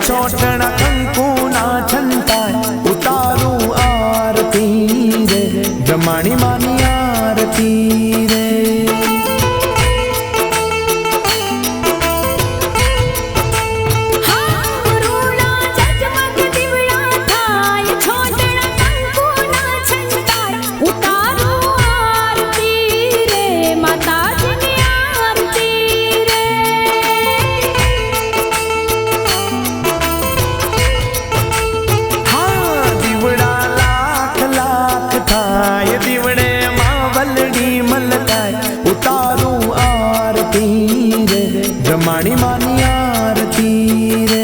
छोटना कंकु ना छंटाय उतारू आरती रे ब्रह्माणी मानी आरती रे। ब्रह्माणी मानी आरती रे।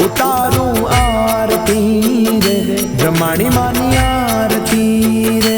उतारू आरती रे ब्रह्माणी मानी आरती रे।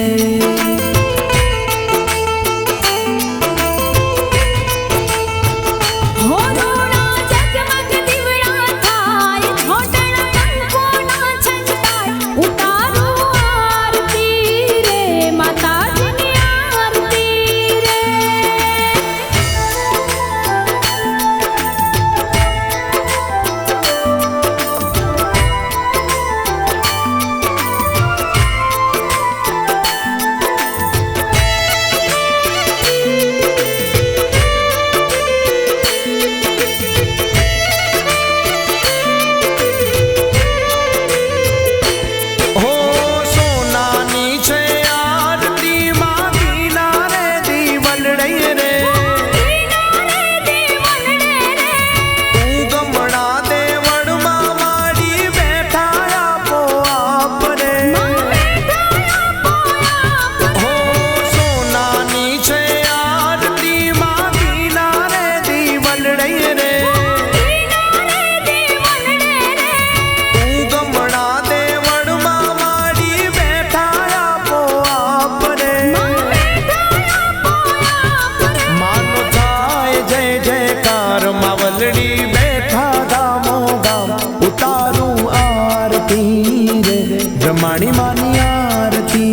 ब्रह्माणी मानी आरती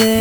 रे।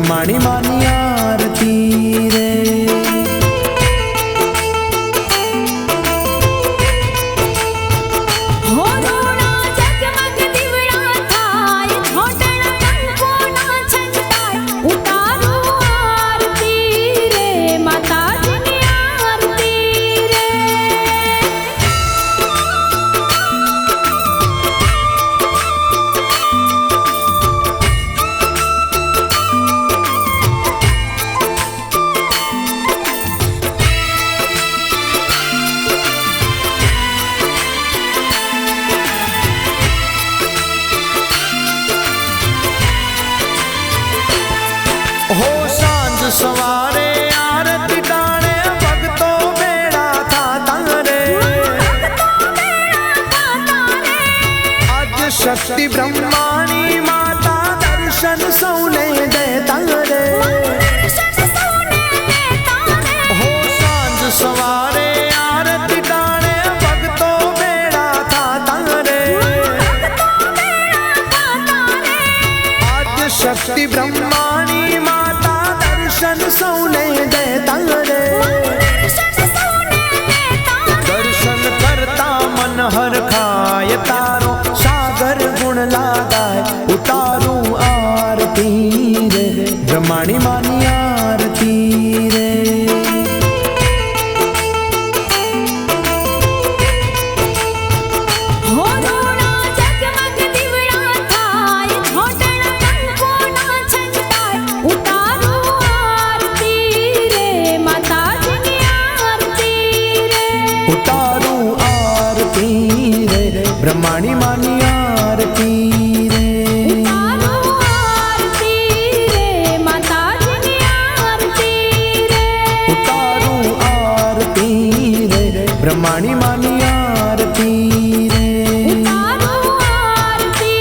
ब्रह्माणी मानी आरती रे। हो सांझ सवारे आरती टाणे भगतो बेड़ा था तारे। आज शक्ति ब्रह्माणी माता दर्शन सौने दे तारे। हो सांझ सवारे आरती टाणे भगतो बेड़ा था तारे। आज शक्ति ब्रह्माणी दर्शन सौने दे तारे। दर्शन करता मन हर खाय तारो सागर गुण लागाय। उतारू आरती रे ब्रह्माणी मानी आरती रे। उतारू आरती रे ब्रह्माणी मानी आरती रे। उतारू आरती रे माताजी आरती रे। उतारू आरती रे ब्रह्माणी मानी आरती रे। उतारू आरती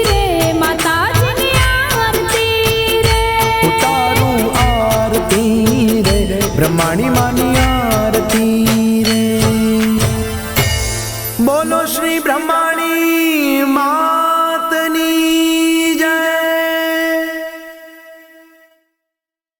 रे माताजी आरती रे। उतारू आरती रे ब्रह्माणी मानी आरती रे। बोलो श्री ब्रह्माणी मां।